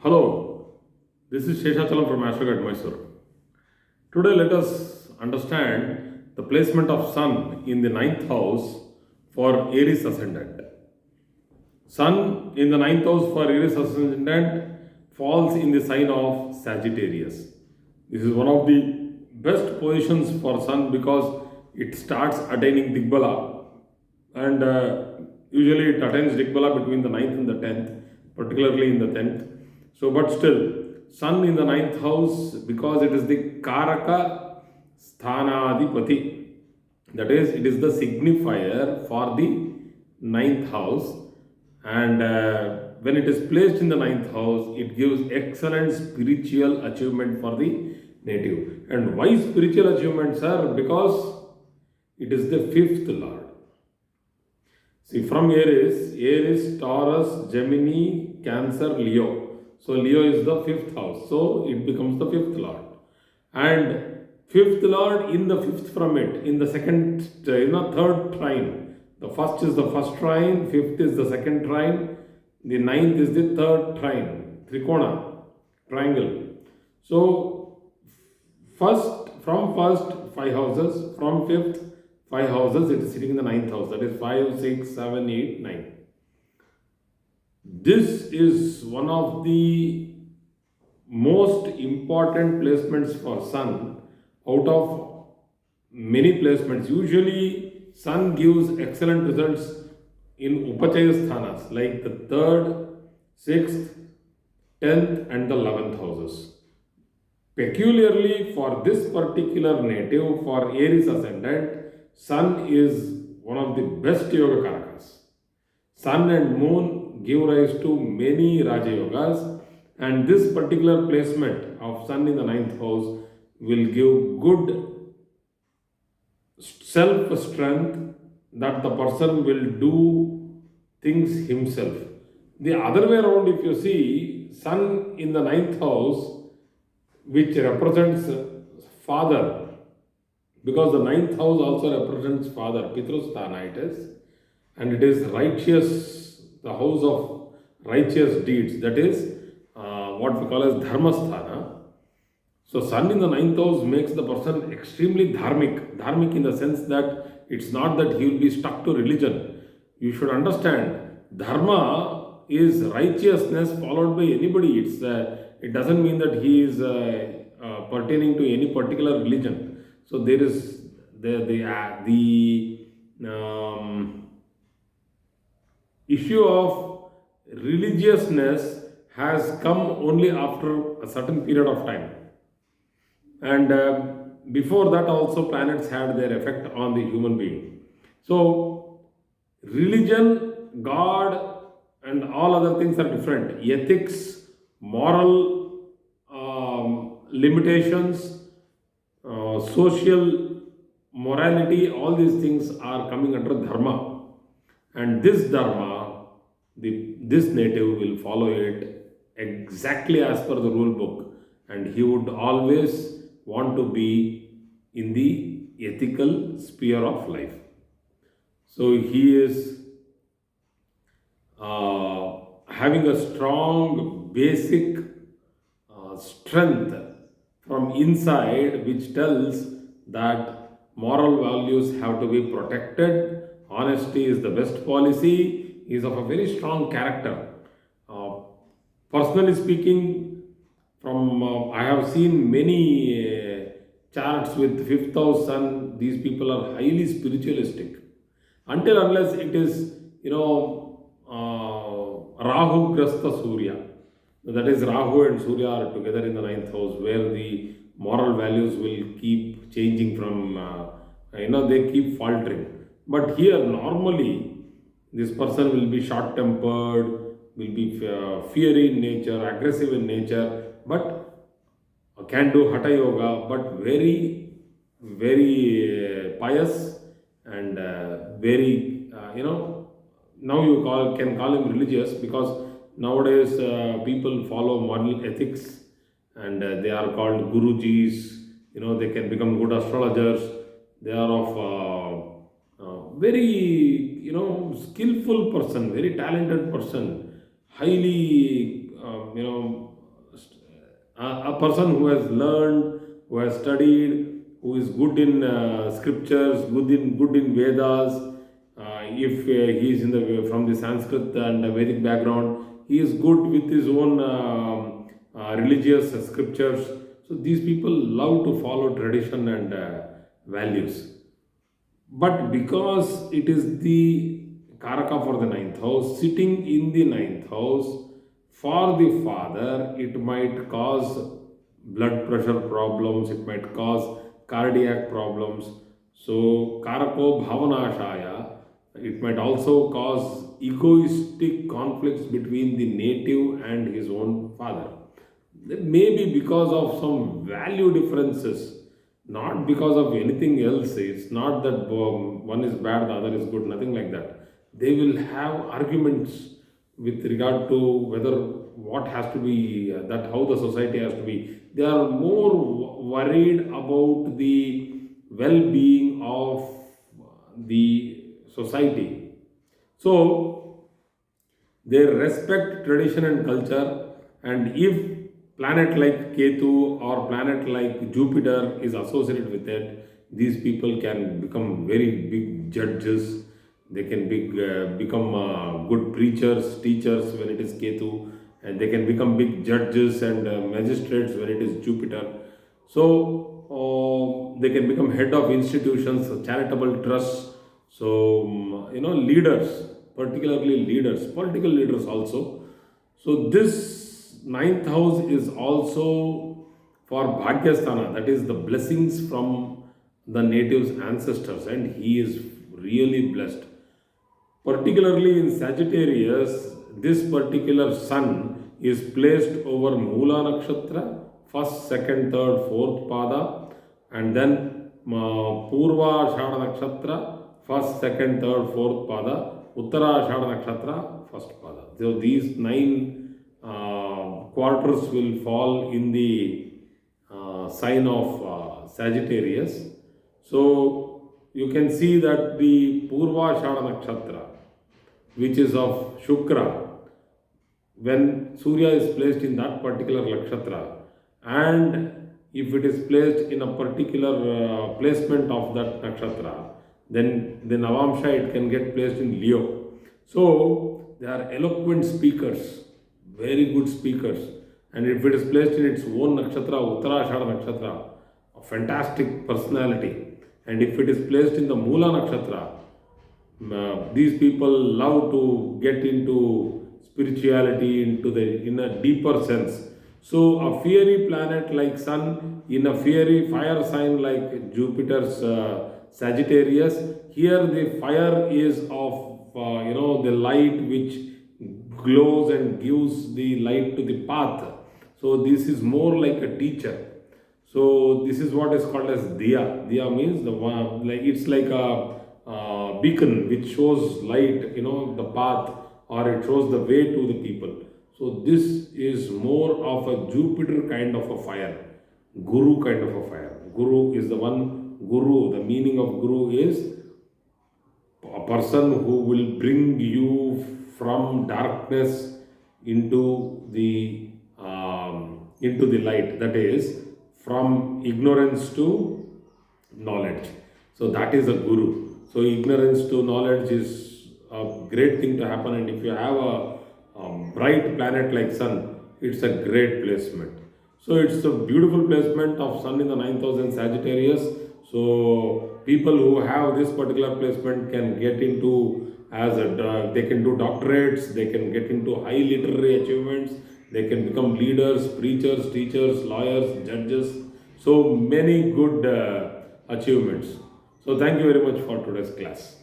Hello, this is Sheshachalam from Astrogat Mysore. Today let us understand the placement of Sun in the ninth house for Aries Ascendant. Sun in the ninth house for Aries Ascendant falls in the sign of Sagittarius. This is one of the best positions for Sun because it starts attaining Digbala and usually it attains Digbala between the ninth and the 10th, particularly in the 10th. So, but still, Sun in the ninth house because it is the Karaka Sthanadipati. That is, it is the signifier for the ninth house, and when it is placed in the ninth house, it gives excellent spiritual achievement for the native. And why spiritual achievements are? Because it is the fifth lord. See, from Aries, Taurus, Gemini, Cancer, Leo. So Leo is the fifth house. So it becomes the fifth lord. And fifth lord in the fifth from it, in the second, third trine. The first is the first trine, fifth is the second trine, the ninth is the third trine, trikona, triangle. So from first, five houses, from fifth, five houses, it is sitting in the ninth house. That is 5, 6, 7, 8, 9. This is one of the most important placements for Sun out of many placements. Usually, Sun gives excellent results in Upachaya Sthanas like the 3rd, 6th, 10th, and the 11th houses. Peculiarly for this particular native, for Aries Ascendant, Sun is one of the best Yoga Karakas. Sun and Moon give rise to many Raja Yogas, and this particular placement of Sun in the ninth house will give good self-strength that the person will do things himself. The other way around, if you see Sun in the ninth house, which represents father, because the ninth house also represents father, Pitrusthana it is, and it is righteous, the house of righteous deeds, that is what we call as Dharmasthana. So Sun in the ninth house makes the person extremely dharmic in the sense that it's not that he will be stuck to religion. You should understand, dharma is righteousness followed by anybody. It doesn't mean that he is pertaining to any particular religion. So there is the issue of religiousness has come only after a certain period of time. And before that also planets had their effect on the human being. So religion, God, and all other things are different. Ethics, moral limitations, social morality, all these things are coming under dharma. And this dharma, this native will follow it exactly as per the rule book, and he would always want to be in the ethical sphere of life. So he is having a strong basic strength from inside, which tells that moral values have to be protected. Honesty is the best policy. He is of a very strong character. Personally speaking, from I have seen many charts with fifth house Sun. These people are highly spiritualistic. Until unless it is Rahu Grasta Surya. That is, Rahu and Surya are together in the ninth house, where the moral values will keep changing from, they keep faltering. But here, normally, this person will be short tempered, will be fiery in nature, aggressive in nature, but can do Hatha Yoga, but very, very pious and very, now you can call him religious because nowadays people follow model ethics and they are called Gurujis. They can become good astrologers. They are of very skillful person, very talented person, highly A person who has learned, who has studied, who is good in scriptures, good in Vedas. If he is in the from the Sanskrit and Vedic background, he is good with his own religious scriptures. So these people love to follow tradition and values. But because it is the Karaka for the ninth house, sitting in the ninth house for the father, it might cause blood pressure problems, it might cause cardiac problems. So, Karako Bhavanashaya, it might also cause egoistic conflicts between the native and his own father. Maybe because of some value differences, not because of anything else. It's not that one is bad, the other is good, nothing like that. They will have arguments with regard to whether what has to be, that how the society has to be. They are more worried about the well being of the society. So, they respect tradition and culture, and if planet like Ketu or planet like Jupiter is associated with it, these people can become very big judges. They can become good preachers, teachers when it is Ketu, and they can become big judges and magistrates when it is Jupiter. So they can become head of institutions, charitable trusts. So leaders, particularly leaders, political leaders also. So this ninth house is also for Bhagyasthana, that is the blessings from the native's ancestors, and he is really blessed. Particularly in Sagittarius, this particular sun is placed over Mula Nakshatra, first, second, third, fourth pada, and then Purva Shada Nakshatra, first, second, third, fourth pada, Uttara Shada Nakshatra, first pada. So these 9 quarters will fall in the sign of Sagittarius. So you can see that the Purva Shada Nakshatra, which is of Shukra, when Surya is placed in that particular nakshatra, and if it is placed in a particular placement of that nakshatra, then the Navamsha it can get placed in Leo. So they are eloquent speakers, very good speakers, and if it is placed in its own nakshatra, Uttarashada nakshatra, a fantastic personality, and if it is placed in the Mula nakshatra, these people love to get into spirituality in a deeper sense. So a fiery planet like Sun in a fiery fire sign like Jupiter's Sagittarius, here the fire is of the light which glows and gives the light to the path. So this is more like a teacher. So this is what is called as Diya. Diya means the one, like it's like a beacon which shows light, the path, or it shows the way to the people. So this is more of a Jupiter kind of a fire, Guru kind of a fire. Guru is the one, Guru, the meaning of Guru is a person who will bring you from darkness into the light, that is from ignorance to knowledge. So that is a Guru. So ignorance to knowledge is a great thing to happen, and if you have a bright planet like Sun, it's a great placement. So it's a beautiful placement of Sun in the 9,000 Sagittarius. So people who have this particular placement can get into they can do doctorates, they can get into high literary achievements, they can become leaders, preachers, teachers, lawyers, judges. So many good achievements. So thank you very much for today's class.